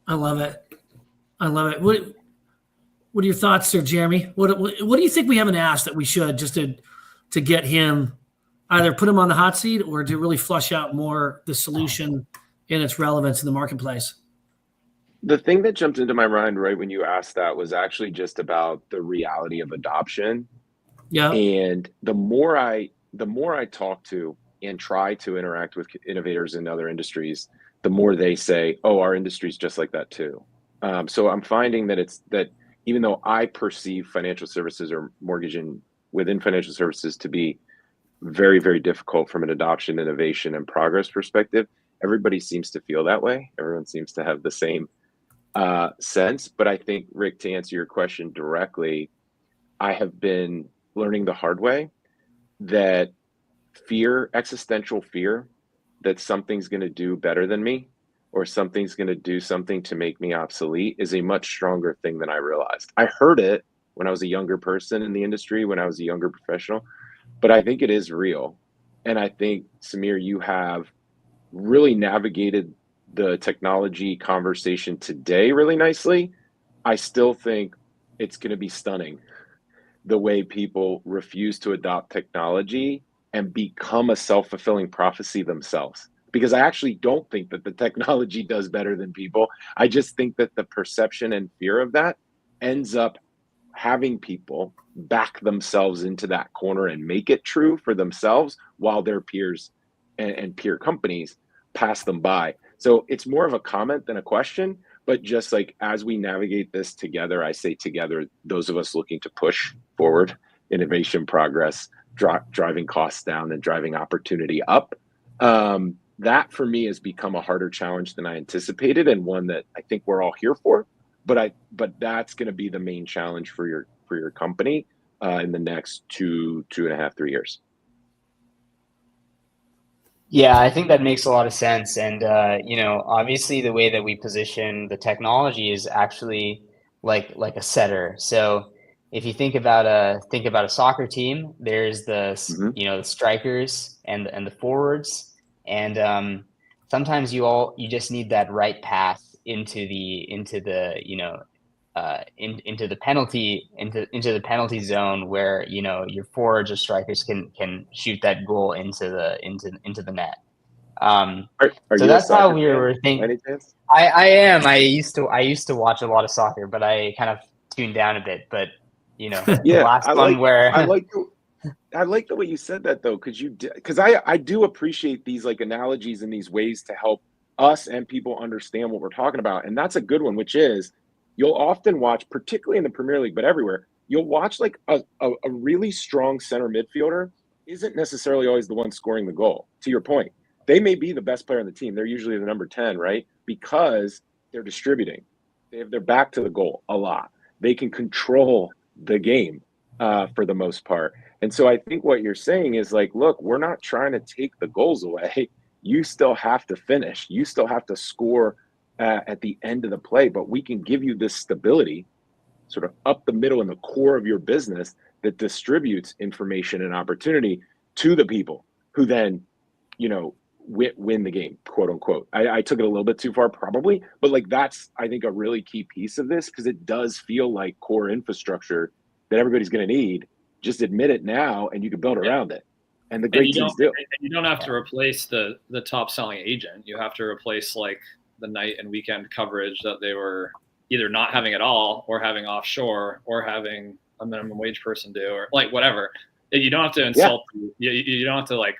I love it. What are your thoughts there, Jeremy? What do you think we haven't asked that we should, just to get him, either put him on the hot seat or to really flush out more the solution and its relevance in the marketplace? The thing that jumped into my mind right when you asked that was actually just about the reality of adoption. Yeah. And the more I talk to and try to interact with innovators in other industries, the more they say, "Oh, our industry's just like that too." So I'm finding that even though I perceive financial services or mortgage within financial services to be very, very difficult from an adoption, innovation, and progress perspective, everybody seems to feel that way. Everyone seems to have the same sense. But I think, Rick, to answer your question directly, I have been learning the hard way that existential fear that something's going to do better than me or something's going to do something to make me obsolete is a much stronger thing than I realized. I heard it when I was a younger person in the industry, when I was a younger professional, but I think it is real. And I think, Samir, you have really navigated the technology conversation today really nicely. I still think it's going to be stunning the way people refuse to adopt technology and become a self-fulfilling prophecy themselves. Because I actually don't think that the technology does better than people. I just think that the perception and fear of that ends up having people back themselves into that corner and make it true for themselves while their peers and peer companies pass them by. So it's more of a comment than a question, but just like as we navigate this together, I say together, those of us looking to push forward innovation, progress, driving costs down and driving opportunity up. That for me has become a harder challenge than I anticipated, and one that I think we're all here for. But that's going to be the main challenge for your company in the next 2.5, 3 years. Yeah, I think that makes a lot of sense. And, obviously the way that we position the technology is actually like a setter. So if you think about a soccer team, there's the strikers and the forwards. And sometimes you just need that right pass into the penalty zone where your forwards or strikers can shoot that goal into the net. So that's how we were thinking. I am. I used to watch a lot of soccer, but I kind of tuned down a bit. But the last one where I like the way you said that though, because I do appreciate these like analogies and these ways to help us and people understand what we're talking about. And that's a good one, which is you'll often watch, particularly in the Premier League, but everywhere, you'll watch like a really strong center midfielder isn't necessarily always the one scoring the goal. To your point, they may be the best player on the team. They're usually the number 10, right? Because they're distributing. They have their back to the goal a lot. They can control the game for the most part. And so I think what you're saying is like, look, we're not trying to take the goals away. You still have to finish. You still have to score at the end of the play, but we can give you this stability sort of up the middle in the core of your business that distributes information and opportunity to the people who then, you know, win the game, quote unquote. I took it a little bit too far probably, but like that's, I think, a really key piece of this, because it does feel like core infrastructure that everybody's going to need. Just admit it now and you can build around it. And the great teams do. And you don't have to replace the top selling agent. You have to replace like the night and weekend coverage that they were either not having at all, or having offshore, or having a minimum wage person do, or like whatever. You don't have to insult. Yeah. You don't have to like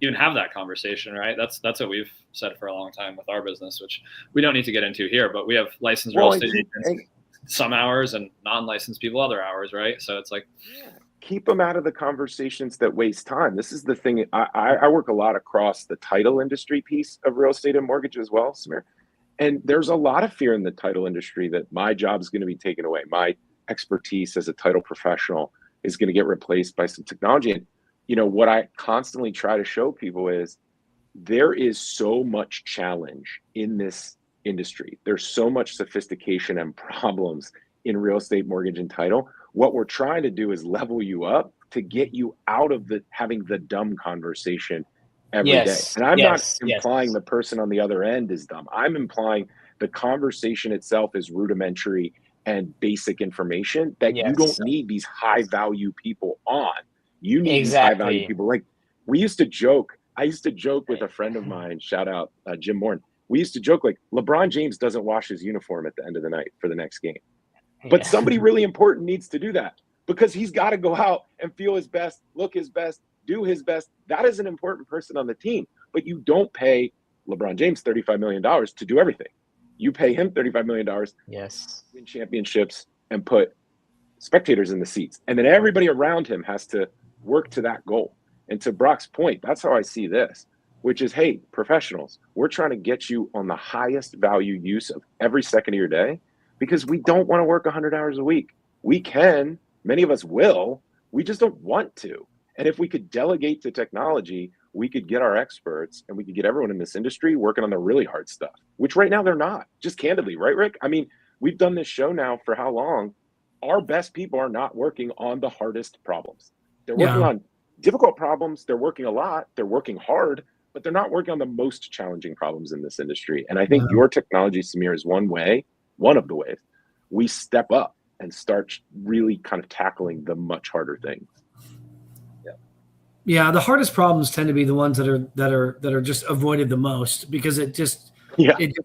even have that conversation, right? That's what we've said for a long time with our business, which we don't need to get into here. But we have licensed real estate agents some hours and non-licensed people other hours, right? So it's like, keep them out of the conversations that waste time. This is the thing. I work a lot across the title industry piece of real estate and mortgage as well, Samir. And there's a lot of fear in the title industry that my job is going to be taken away. My expertise as a title professional is going to get replaced by some technology. And, you know, what I constantly try to show people is there is so much challenge in this industry. There's so much sophistication and problems in real estate, mortgage, and title. What we're trying to do is level you up to get you out of having the dumb conversation every day. And I'm not implying the person on the other end is dumb. I'm implying the conversation itself is rudimentary and basic information that you don't need these high value people on. You need these high value people. Like I used to joke with a friend of mine, shout out Jim Morton. We used to joke like LeBron James doesn't wash his uniform at the end of the night for the next game. But somebody really important needs to do that, because he's got to go out and feel his best, look his best, do his best. That is an important person on the team. But you don't pay LeBron James $35 million to do everything. You pay him $35 million, win championships, and put spectators in the seats. And then everybody around him has to work to that goal. And to Brock's point, that's how I see this, which is, hey, professionals, we're trying to get you on the highest value use of every second of your day, because we don't want to work 100 hours a week. We can, many of us will, we just don't want to. And if we could delegate to technology, we could get our experts and we could get everyone in this industry working on the really hard stuff, which right now they're not, just candidly, right, Rick? I mean, we've done this show now for how long? Our best people are not working on the hardest problems. They're working on difficult problems. They're working a lot. They're working hard, but they're not working on the most challenging problems in this industry. And I think your technology, Samir, is one of the ways we step up and start really kind of tackling the much harder things. Yeah, the hardest problems tend to be the ones that are just avoided the most, because it just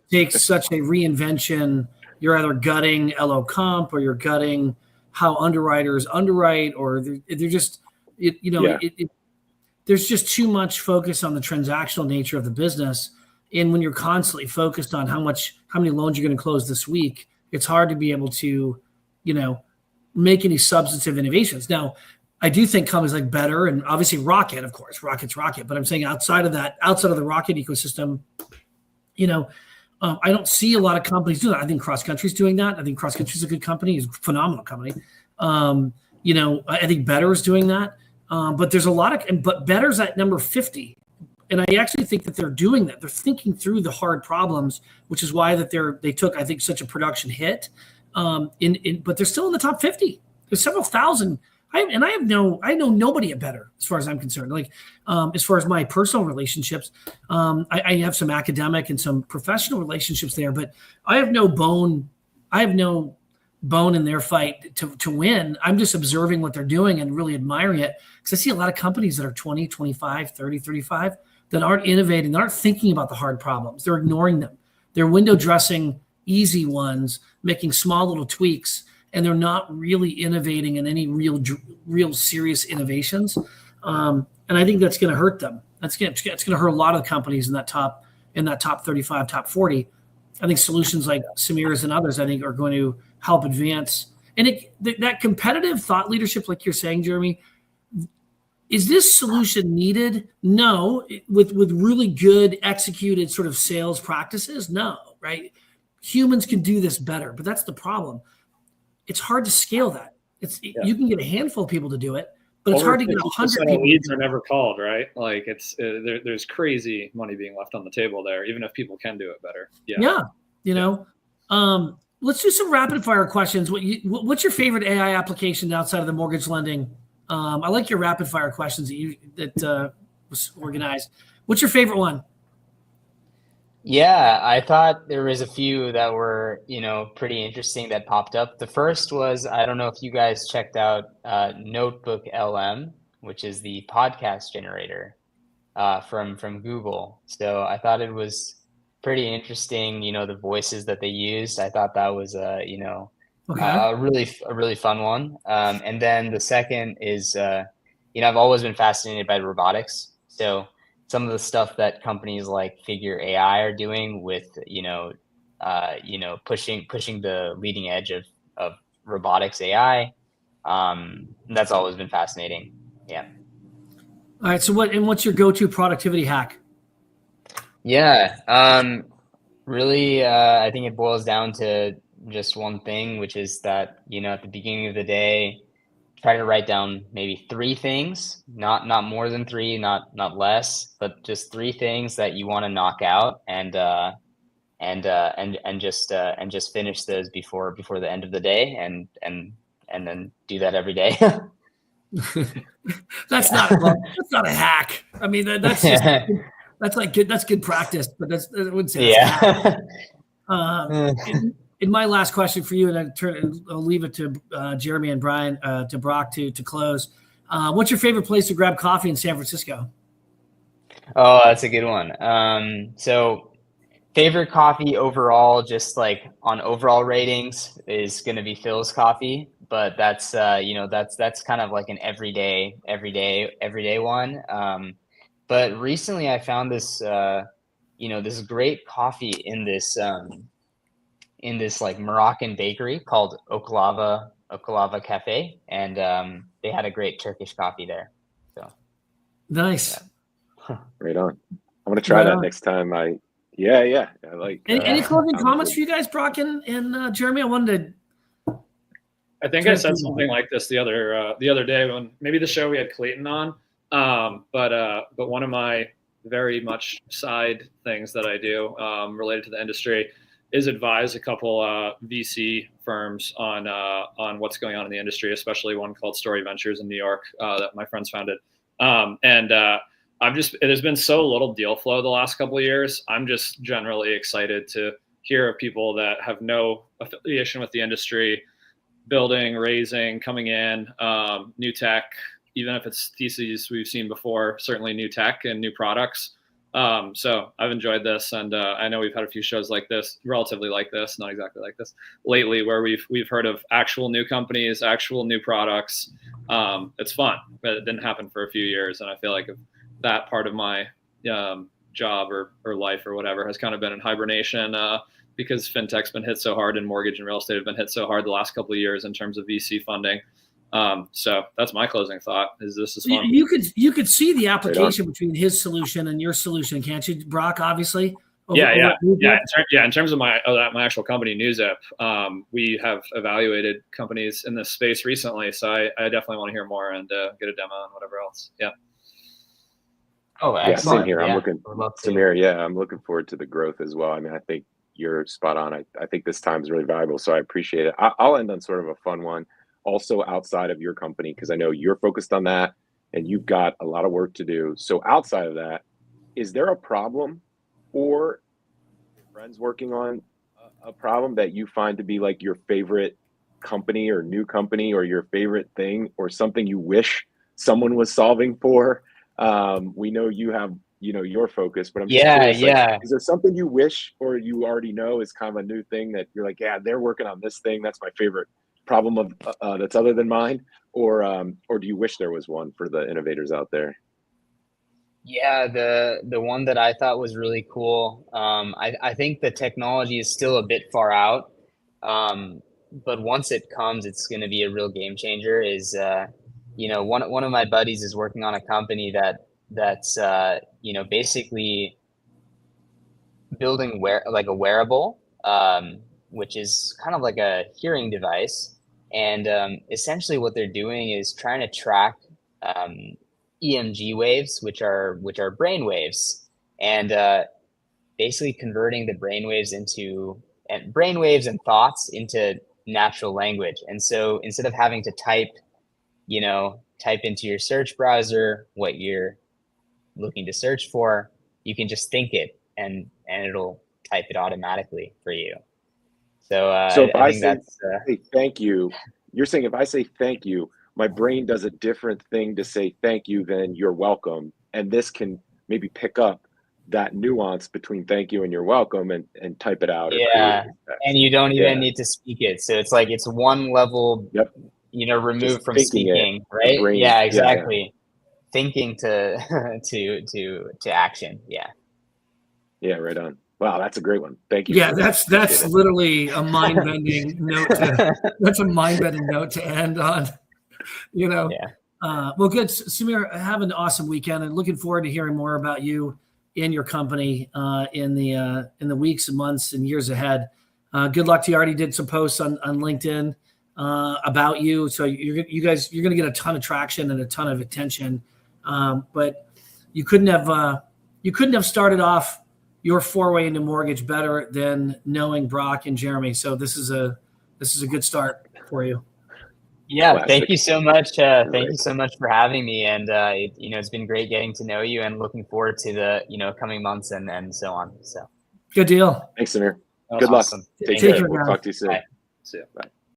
takes such a reinvention. You're either gutting LO comp, or you're gutting how underwriters underwrite, or they're just there's just too much focus on the transactional nature of the business. And when you're constantly focused on how many loans you're going to close this week, it's hard to be able to, make any substantive innovations. Now, I do think companies like Better and obviously Rocket, of course, Rocket's Rocket, but I'm saying outside of the Rocket ecosystem, I don't see a lot of companies do that. I think Cross Country's doing that. I think Cross Country's a good company, is a phenomenal company. I think Better is doing that. But there's a lot but Better's at number 50. And I actually think that they're doing that. They're thinking through the hard problems, which is why that they took, I think, such a production hit. But they're still in the top 50. There's several thousand. I know nobody at Better as far as I'm concerned. Like, as far as my personal relationships, I have some academic and some professional relationships there, but I have no bone in their fight to win. I'm just observing what they're doing and really admiring it, because I see a lot of companies that are 20, 25, 30, 35 that aren't innovating, that aren't thinking about the hard problems. They're ignoring them. They're window dressing easy ones, making small little tweaks, and they're not really innovating in any real serious innovations. And I think that's going to hurt them. It's going to hurt a lot of the companies in that top 35, top 40. I think solutions like Samir's and others, I think, are going to help advance. And that competitive thought leadership, like you're saying, Jeremy, is this solution needed? No. With really good executed sort of sales practices? No, right? Humans can do this better, but that's the problem. It's hard to scale that. You can get a handful of people to do it, but it's hard to get 100 people. Leads are never called, right? Like there's crazy money being left on the table there, even if people can do it better. let's do some rapid fire questions. What's your favorite AI application outside of the mortgage lending? I like your rapid fire questions that was organized. What's your favorite one? Yeah, I thought there was a few that were, pretty interesting that popped up. The first was, I don't know if you guys checked out Notebook LM, which is the podcast generator from Google. So I thought it was pretty interesting, the voices that they used. I thought that was Okay. a really fun one. And then the second is, I've always been fascinated by robotics. So some of the stuff that companies like Figure AI are doing with, pushing the leading edge of robotics AI. That's always been fascinating. Yeah. All right. So what's your go-to productivity hack? Yeah. Really, I think it boils down to just one thing, which is that, at the beginning of the day, try to write down maybe 3 things, not more than 3, not less, but just 3 things that you want to knock out and just finish those before the end of the day and then do that every day. That's not a hack. I mean, that's just that's good practice, but I wouldn't say that's a hack. In my last question for you, and I'll leave it to Jeremy and Brian, to Brock to close. What's your favorite place to grab coffee in San Francisco? Oh, that's a good one. So favorite coffee overall, just like on overall ratings, is going to be Phil's Coffee, but that's that's kind of like an everyday one. But recently I found this this great coffee in this like Moroccan bakery called Oklava Cafe, and they had a great Turkish coffee there. So nice. Yeah. Right on. I'm gonna try that next time. Yeah. I like. Any closing comments for you guys, Brock and Jeremy? I wanted to. I think I said something like this the other day when maybe the show we had Clayton on. But one of my very much side things that I do related to the industry is advise a couple VC firms on what's going on in the industry, especially one called Story Ventures in New York that my friends founded. There's been so little deal flow the last couple of years. I'm just generally excited to hear of people that have no affiliation with the industry, building, raising, coming in, new tech, even if it's theses we've seen before, certainly new tech and new products. So I've enjoyed this, and I know we've had a few shows like this, relatively like this, not exactly like this, lately, where we've heard of actual new companies, actual new products. It's fun, but it didn't happen for a few years, and I feel like that part of my job or life or whatever has kind of been in hibernation because fintech's been hit so hard and mortgage and real estate have been hit so hard the last couple of years in terms of VC funding. So that's my closing thought. This is fun. You could see the application between his solution and your solution, can't you, Brock? Obviously. Yeah. In terms of my actual company, NewsZip, we have evaluated companies in this space recently, so I definitely want to hear more and get a demo and whatever else. Yeah. Oh, yeah, same here. Yeah, Samir, I'm looking forward to the growth as well. I mean, I think you're spot on. I think this time is really valuable, so I appreciate it. I'll end on sort of a fun one, also outside of your company, because I know you're focused on that and you've got a lot of work to do. So outside of that, is there a problem or your friends working on a problem that you find to be like your favorite company or new company or your favorite thing or something you wish someone was solving for? We know you have, your focus, but I'm just curious, like, is there something you wish or you already know is kind of a new thing that you're like, yeah, they're working on this thing. That's my favorite problem of that's other than mine, or do you wish there was one for the innovators out there? Yeah, the one that I thought was really cool. I think the technology is still a bit far out, but once it comes, it's going to be a real game changer. Is one of my buddies is working on a company that's basically building a wearable, which is kind of like a hearing device, and essentially what they're doing is trying to track EMG waves, which are brain waves, and basically converting the brain waves into brainwaves and thoughts into natural language. And so instead of having to type into your search browser what you're looking to search for, you can just think it and it'll type it automatically for you. So, if I think that's say thank you, you're saying if I say thank you, my brain does a different thing to say thank you than you're welcome. And this can maybe pick up that nuance between thank you and you're welcome and type it out. Yeah. And you don't even need to speak it. So it's like it's one level, removed just from speaking, right? brain, Yeah, exactly. Thinking to action. Yeah. Yeah, right on. Wow, that's a great one. Thank you. Yeah, that's literally a mind-bending note. That's a mind-bending note to end on. Yeah. Well, good, Samir. Have an awesome weekend, and looking forward to hearing more about you and your company in the weeks and months and years ahead. Good luck to you. I already did some posts on LinkedIn about you, so you're going to get a ton of traction and a ton of attention. But you couldn't have started off your foray into mortgage better than knowing Brock and Jeremy. So this is a good start for you. Yeah, Classic. thank you so much. Thank you so much for having me. And it's been great getting to know you, and looking forward to the coming months and so on. So good deal. Thanks, Samir. That's Good luck. awesome. Take Take care. care, We'll guys. talk to you soon. Bye. See ya. Bye.